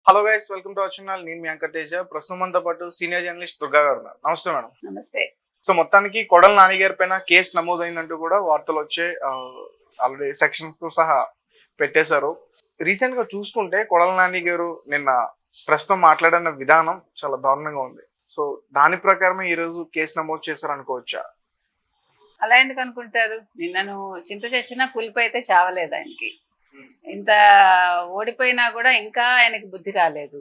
Hello guys, welcome to our channel. నేను మీ anchor Teja. ప్రస్తుతం మనతో పాటు సీనియర్ జర్నలిస్ట్ దుర్గా గారు ఉన్నారు. నమస్తే మేడం. నమస్తే. సో మొత్తానికి కొడాలి నాని గారి పైన కేసు నమోదైందంటూ కూడా వార్తలు వచ్చే ఆల్రెడీ సెక్షన్స్ తో సహా పెట్టేశారు. రీసెంట్ గా చూసుకుంటే కొడాలి నాని గారు నిన్న ప్రస్తుతం మాట్లాడిన విధానం చాలా దారుణంగా ఉంది. సో దాని ప్రకారమే ఈ రోజు కేసు నమోదు చేశారు అనుకోవచ్చా? అలా ఎందుకు అనుకుంటారు? నిన్నను చింత చచ్చినా పులిపైతే చావలేదు ఆయనకి. ఇంత ఓడిపోయినా కూడా ఇంకా ఆయనకి బుద్ధి రాలేదు.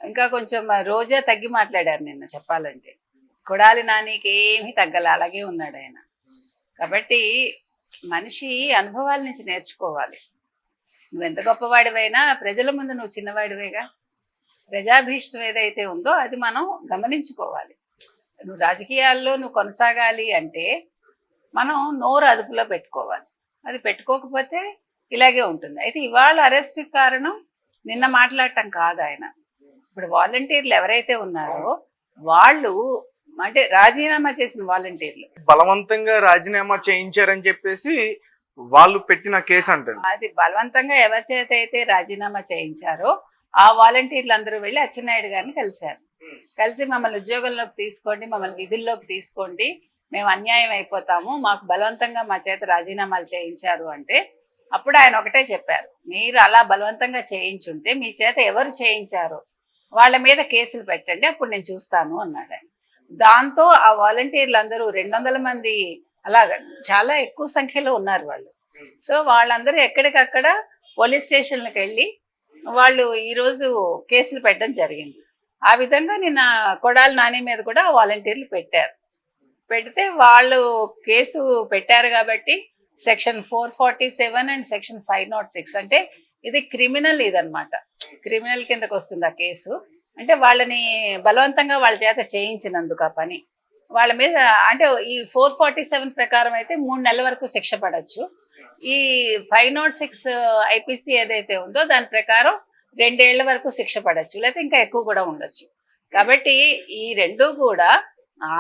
ఇంకా కొంచెం రోజా తగ్గి మాట్లాడారు నిన్న చెప్పాలంటే. కొడాలి నానికి ఏమీ తగ్గల, అలాగే ఉన్నాడు ఆయన. కాబట్టి మనిషి అనుభవాల నుంచి నేర్చుకోవాలి. నువ్వెంత గొప్పవాడివైనా ప్రజల ముందు నువ్వు చిన్నవాడివేగా. ప్రజాభీష్టం ఏదైతే ఉందో అది మనం గమనించుకోవాలి. నువ్వు రాజకీయాల్లో నువ్వు కొనసాగాలి అంటే మనం నోరు అదుపులో పెట్టుకోవాలి. అది పెట్టుకోకపోతే ఇలాగే ఉంటుంది. అయితే ఇవాళ అరెస్ట్కి కారణం నిన్న మాట్లాడటం కాదు ఆయన. ఇప్పుడు వాలంటీర్లు ఎవరైతే ఉన్నారో వాళ్ళు అంటే రాజీనామా చేసిన వాలంటీర్లు బలవంతంగా రాజీనామా చేయించారని చెప్పేసి వాళ్ళు పెట్టిన కేసు అంటే అది బలవంతంగా ఎవరి చేత అయితే రాజీనామా చేయించారో ఆ వాలంటీర్లు అందరూ వెళ్ళి అచ్చెన్నాయుడు గారిని కలిశారు. కలిసి మమ్మల్ని ఉద్యోగంలోకి తీసుకోండి, మమ్మల్ని విధుల్లోకి తీసుకోండి, మేము అన్యాయం అయిపోతాము, మాకు బలవంతంగా మా చేత రాజీనామాలు చేయించారు అంటే అప్పుడు ఆయన ఒకటే చెప్పారు, మీరు అలా బలవంతంగా చేయించుంటే మీ చేత ఎవరు చేయించారో వాళ్ళ మీద కేసులు పెట్టండి, అప్పుడు నేను చూస్తాను అన్నాడు ఆయన. దాంతో ఆ వాలంటీర్లు అందరూ 200 మంది అలాగా చాలా ఎక్కువ సంఖ్యలో ఉన్నారు వాళ్ళు. సో వాళ్ళందరూ ఎక్కడికక్కడ పోలీస్ స్టేషన్లకు వెళ్ళి వాళ్ళు ఈరోజు కేసులు పెట్టడం జరిగింది. ఆ విధంగా నిన్న కొడాలి నాని మీద కూడా వాలంటీర్లు పెట్టారు. పెడితే వాళ్ళు కేసు పెట్టారు కాబట్టి సెక్షన్ 447 అండ్ సెక్షన్ 506 అంటే ఇది క్రిమినల్, ఇదనమాట క్రిమినల్ కిందకు వస్తుంది ఆ కేసు. అంటే వాళ్ళని బలవంతంగా వాళ్ళ చేత చేయించినందుకు ఆ పని వాళ్ళ మీద. అంటే ఈ 447 ప్రకారం అయితే 3 నెలల వరకు శిక్ష పడవచ్చు. ఈ 506 ఐపీసీ ఏదైతే ఉందో దాని ప్రకారం 2 ఏళ్ల వరకు శిక్ష పడవచ్చు, లేకపోతే ఇంకా ఎక్కువ కూడా ఉండొచ్చు. కాబట్టి ఈ రెండు కూడా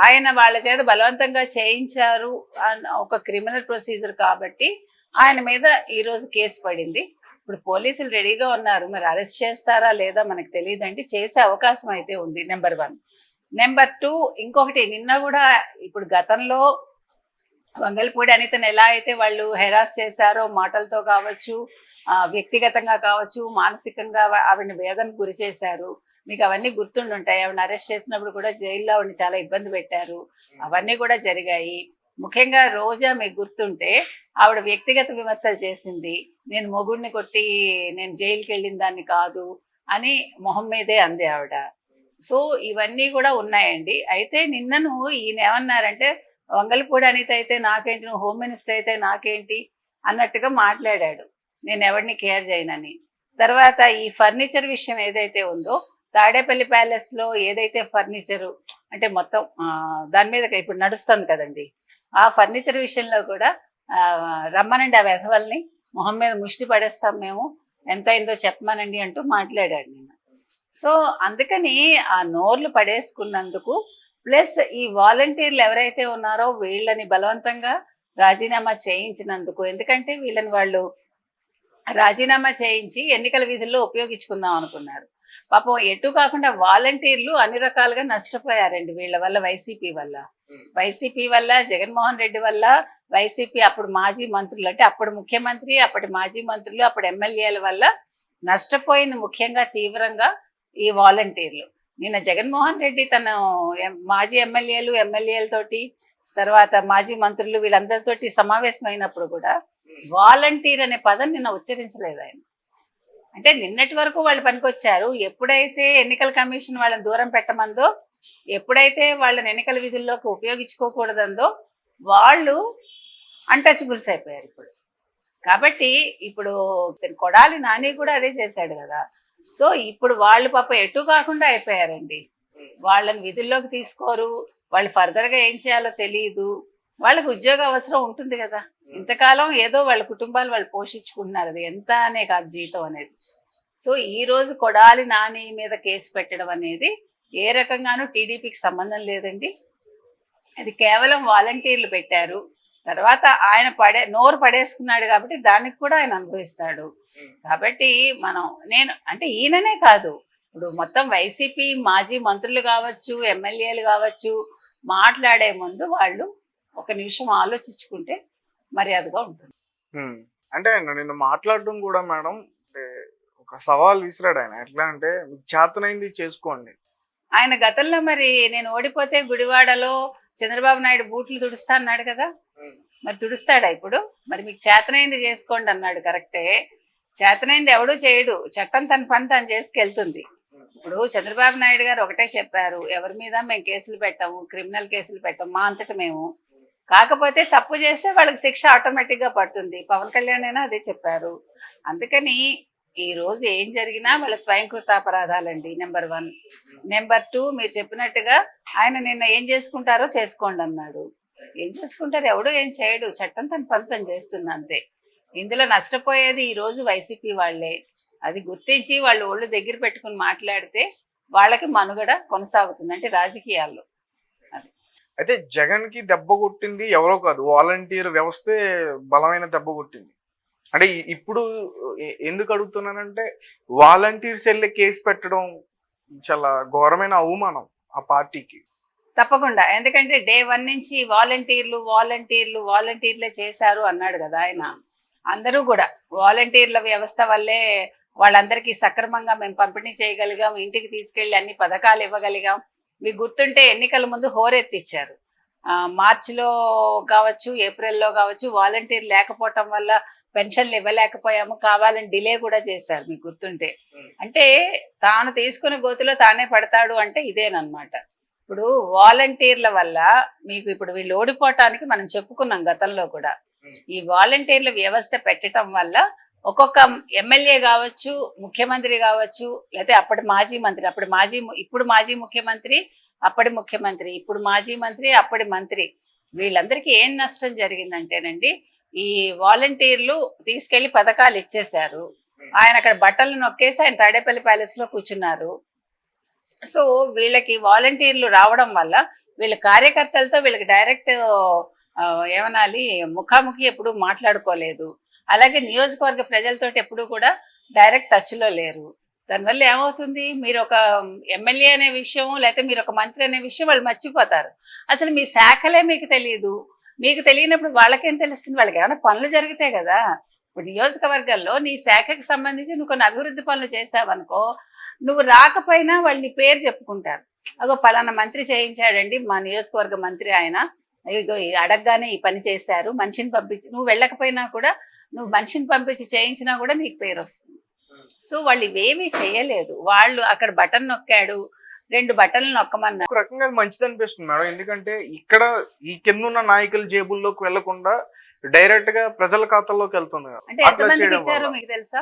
ఆయన వాళ్ళ చేత బలవంతంగా చేయించారు అన్న ఒక క్రిమినల్ ప్రొసీజర్ కాబట్టి ఆయన మీద ఈరోజు కేసు పడింది. ఇప్పుడు పోలీసులు రెడీగా ఉన్నారు, మరి అరెస్ట్ చేస్తారా లేదా మనకు తెలియదండి. చేసే అవకాశం అయితే ఉంది, నెంబర్ 1. నెంబర్ 2 ఇంకొకటి, నిన్న కూడా ఇప్పుడు గతంలో వంగల్పూడి అనితను ఎలా అయితే వాళ్ళు హెరాస్ చేశారో మాటలతో కావచ్చు, వ్యక్తిగతంగా కావచ్చు, మానసికంగా ఆవిడని వేదనకు గురి చేశారు. మీకు అవన్నీ గుర్తుండుంటాయి. ఆవిడని అరెస్ట్ చేసినప్పుడు కూడా జైల్లో ఆవిడని చాలా ఇబ్బంది పెట్టారు. అవన్నీ కూడా జరిగాయి. ముఖ్యంగా రోజా మీకు గుర్తుంటే ఆవిడ వ్యక్తిగత విమర్శలు చేసింది. నేను మొగుడిని కొట్టి నేను జైలుకి వెళ్ళిన దాన్ని కాదు అని మొహం మీదే అంది ఆవిడ. సో ఇవన్నీ కూడా ఉన్నాయండి. అయితే నిన్నను ఈయన ఏమన్నారంటే, వంగల్పూడి అనిత అయితే నాకేంటి, నువ్వు హోమ్ మినిస్టర్ అయితే నాకేంటి అన్నట్టుగా మాట్లాడాడు, నేను ఎవరిని కేర్ చేయనని. తర్వాత ఈ ఫర్నిచర్ విషయం ఏదైతే ఉందో, తాడేపల్లి ప్యాలెస్ లో ఏదైతే ఫర్నిచరు అంటే మొత్తం దాని మీద ఇప్పుడు నడుస్తుంది కదండి, ఆ ఫర్నిచర్ విషయంలో కూడా రమ్మనండి ఆ వెధవల్ని, మొహం మీద ముష్టి పడేస్తాం మేము, ఎంత అయిందో చెప్పమనండి అంటూ మాట్లాడాడు నిన్న. సో అందుకని ఆ నోర్లు పడేసుకున్నందుకు ప్లస్ ఈ వాలంటీర్లు ఎవరైతే ఉన్నారో వీళ్ళని బలవంతంగా రాజీనామా చేయించినందుకు, ఎందుకంటే వీళ్ళని వాళ్ళు రాజీనామా చేయించి ఎన్నికల విధుల్లో ఉపయోగించుకుందాం అనుకున్నారు. పాపం ఎటు కాకుండా వాలంటీర్లు అన్ని రకాలుగా నష్టపోయారండి వీళ్ళ వల్ల. వైసీపీ వల్ల, జగన్మోహన్ రెడ్డి వల్ల, వైసీపీ అప్పుడు మాజీ మంత్రులు అంటే అప్పుడు ముఖ్యమంత్రి, అప్పటి మాజీ మంత్రులు, అప్పుడు ఎమ్మెల్యేల వల్ల నష్టపోయింది ముఖ్యంగా తీవ్రంగా ఈ వాలంటీర్లు. నిన్న జగన్మోహన్ రెడ్డి తన మాజీ ఎమ్మెల్యేలతోటి, తర్వాత మాజీ మంత్రులు వీళ్ళందరితోటి సమావేశం అయినప్పుడు కూడా వాలంటీర్ అనే పదం నిన్న ఉచ్చరించలేదు ఆయన. అంటే నిన్నటి వరకు వాళ్ళు పనికొచ్చారు. ఎప్పుడైతే ఎన్నికల కమిషన్ వాళ్ళని దూరం పెట్టమందో, ఎప్పుడైతే వాళ్ళని ఎన్నికల విధుల్లోకి ఉపయోగించుకోకూడదందో వాళ్ళు అన్టచబుల్స్ అయిపోయారు ఇప్పుడు. కాబట్టి ఇప్పుడు కొడాలి నాని కూడా అదే చేశాడు కదా. సో ఇప్పుడు వాళ్ళు పాప ఎటు కాకుండా అయిపోయారండి. వాళ్ళని విధుల్లోకి తీసుకోరు, వాళ్ళు ఫర్దర్గా ఏం చేయాలో తెలియదు. వాళ్ళకి ఉద్యోగ అవసరం ఉంటుంది కదా, ఇంతకాలం ఏదో వాళ్ళ కుటుంబాలు వాళ్ళు పోషించుకుంటున్నారు, అది ఎంత అనే కాదు జీతం అనేది. సో ఈ రోజు కొడాలి నాని మీద కేసు పెట్టడం అనేది ఏ రకంగానూ టీడీపీకి సంబంధం లేదండి. అది కేవలం వాలంటీర్లు పెట్టారు. తర్వాత ఆయన నోరు పడేసుకున్నాడు కాబట్టి దానికి కూడా ఆయన అనుభవిస్తాడు. కాబట్టి నేను అంటే ఈయననే కాదు, ఇప్పుడు మొత్తం వైసీపీ మాజీ మంత్రులు కావచ్చు, ఎమ్మెల్యేలు కావచ్చు, మాట్లాడే ముందు వాళ్ళు ఒక నిమిషం ఆలోచించుకుంటే మర్యాదగా ఉంటుంది. అంటే ఆయన నిన్న మాట్లాడడం కూడా మేడం అంటే ఒక సవాల్ విసిరాడు ఆయన. ఎట్లా అంటే మీకు చేతనైంది చేసుకోండి. ఆయన గతంలో మరి నేను ఓడిపోతే గుడివాడలో చంద్రబాబు నాయుడు బూట్లు తుడుస్తా అన్నాడు కదా, మరి తుడుస్తాడా ఇప్పుడు? మరి మీకు చేతనైంది చేసుకోండి అన్నాడు, కరెక్టే. చేతనైంది ఎవడూ చేయడు, చట్టం తన పని తను చేసుకెళ్తుంది. ఇప్పుడు చంద్రబాబు నాయుడు గారు ఒకటే చెప్పారు, ఎవరి మీద మేము కేసులు పెట్టాము, క్రిమినల్ కేసులు పెట్టాము, మా అంతటా మేము. కాకపోతే తప్పు చేస్తే వాళ్ళకి శిక్ష ఆటోమేటిక్ గా పడుతుంది. పవన్ కళ్యాణ్ అయినా అదే చెప్పారు. అందుకని ఈ రోజు ఏం జరిగినా వాళ్ళ స్వయంకృతాపరాధాలండి, నెంబర్ 1. నెంబర్ 2, మీరు చెప్పినట్టుగా ఆయన నిన్న ఏం చేసుకుంటారో చేసుకోండి అన్నాడు. ఏం చేసుకుంటారు? ఎవడో ఏం చేయడు, చట్టం తన పని తను చేస్తుంది అంతే. ఇందులో నష్టపోయేది ఈ రోజు వైసీపీ వాళ్లే. అది గుర్తించి వాళ్ళు ఒళ్ళు దగ్గర పెట్టుకుని మాట్లాడితే వాళ్ళకి మనుగడ కొనసాగుతుంది, అంటే రాజకీయాల్లో. అయితే జగన్ కి దెబ్బ కొట్టింది ఎవరో కాదు, వాలంటీర్ వ్యవస్థే బలమైన దెబ్బ కొట్టింది. అంటే ఇప్పుడు ఎందుకు అడుగుతున్నానంటే వాలంటీర్స్ వెళ్ళి కేసు పెట్టడం చాలా ఘోరమైన అవమానం ఆ పార్టీకి. తప్పకుండా, ఎందుకంటే డే 1 నుంచి వాలంటీర్లే చేశారు అన్నాడు కదా ఆయన. అందరూ కూడా వాలంటీర్ల వ్యవస్థ వల్లే వాళ్ళందరికీ సక్రమంగా మేము పంపిణీ చేయగలిగాం, ఇంటికి తీసుకెళ్లి అన్ని పథకాలు ఇవ్వగలిగాం. మీకు గుర్తుంటే ఎన్నికల ముందు హోరెత్తిచ్చారు. మార్చిలో కావచ్చు, ఏప్రిల్లో కావచ్చు, వాలంటీర్ లేకపోవటం వల్ల పెన్షన్లు ఇవ్వలేకపోయాము, కావాలని డిలే కూడా చేశారు, మీకు గుర్తుంటే. అంటే తాను తీసుకున్న గోతిలో తానే పడతాడు అంటే ఇదేనమాట. ఇప్పుడు వాలంటీర్ల వల్ల మీకు ఇప్పుడు వీళ్ళు ఓడిపోవటానికి మనం చెప్పుకున్నాం గతంలో కూడా. ఈ వాలంటీర్ల వ్యవస్థ పెట్టడం వల్ల ఒక్కొక్క ఎమ్మెల్యే కావచ్చు, ముఖ్యమంత్రి కావచ్చు, లేకపోతే ఇప్పుడు మాజీ ముఖ్యమంత్రి, అప్పటి ముఖ్యమంత్రి, ఇప్పుడు మాజీ మంత్రి, అప్పటి మంత్రి, వీళ్ళందరికీ ఏం నష్టం జరిగిందంటేనండి, ఈ వాలంటీర్లు తీసుకెళ్లి పథకాలు ఇచ్చేశారు. ఆయన అక్కడ బట్టలు నొక్కేసి ఆయన తాడేపల్లి ప్యాలెస్ లో కూర్చున్నారు. సో వీళ్ళకి వాలంటీర్లు రావడం వల్ల వీళ్ళ కార్యకర్తలతో వీళ్ళకి డైరెక్ట్ ఏమనాలి, ముఖాముఖి ఎప్పుడు మాట్లాడుకోలేదు. అలాగే నియోజకవర్గ ప్రజలతో ఎప్పుడు కూడా డైరెక్ట్ టచ్ లో లేరు. దానివల్ల ఏమవుతుంది, మీరు ఒక ఎమ్మెల్యే అనే విషయం, లేకపోతే మీరు ఒక మంత్రి అనే విషయం వాళ్ళు మర్చిపోతారు. అసలు మీ శాఖలే మీకు తెలియదు. మీకు తెలియనప్పుడు వాళ్ళకేం తెలుస్తుంది? వాళ్ళకి ఏమైనా పనులు జరిగితే కదా. ఇప్పుడు నియోజకవర్గంలో నీ శాఖకి సంబంధించి నువ్వు కొన్ని అభివృద్ధి పనులు చేసావనుకో, నువ్వు రాకపోయినా వాళ్ళు నీ పేరు చెప్పుకుంటారు. అగో పలానా మంత్రి చేయించాడండి, మా నియోజకవర్గ మంత్రి ఆయన, ఇగో అడగగానే ఈ పని చేశారు, మనిషిని పంపించి, నువ్వు వెళ్ళకపోయినా కూడా నువ్వు మనిషిని పంపించి చేయించినా కూడా నీకు పేరు వస్తుంది. సో వాళ్ళు ఇవేమీ చేయలేదు. వాళ్ళు అక్కడ బటన్ నొక్కాడు, 2 బటన్లు నొక్కమన్నారు. ఒక రకంగా అది మంచిది అనిపిస్తుంది మేడం, ఎందుకంటే ఇక్కడ ఈ కింద ఉన్న నాయకుల జేబుల్లోకి వెళ్లకుండా డైరెక్ట్ గా ప్రజల ఖాతాల్లోకి వెళ్తుంది. అంటే ఎంతమందికి ఇచ్చారో మీకు తెలుసా?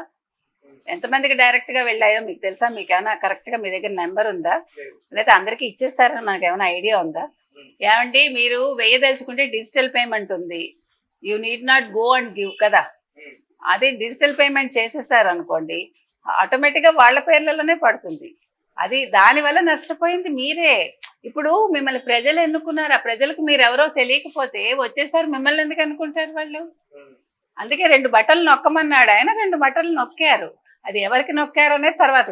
ఎంతమందికి డైరెక్ట్ గా వెళ్ళాయో మీకు తెలుసా? మీకు ఏమైనా కరెక్ట్ గా మీ దగ్గర నెంబర్ ఉందా? లేదా అందరికి ఇచ్చేస్తారని మనకు ఏమైనా ఐడియా ఉందా? ఏమండి, మీరు వేయదలుచుకుంటే డిజిటల్ పేమెంట్ ఉంది, you need not go and give కదా. అదే డిజిటల్ పేమెంట్ చేసేసారు అనుకోండి, ఆటోమేటిక్ గా వాళ్ళ పేర్లలోనే పడుతుంది. అది దానివల్ల నష్టపోయింది మీరే. ఇప్పుడు మిమ్మల్ని ప్రజలు ఎన్నుకున్నారు, ఆ ప్రజలకు మీరు ఎవరో తెలియకపోతే వచ్చేసారి మిమ్మల్ని ఎందుకు అనుకుంటారు వాళ్ళు? అందుకే 2 బటన్లు నొక్కమన్నాడు ఆయన, 2 బటన్లు నొక్కారు. అది ఎవరికి నొక్కారు అనేది తర్వాత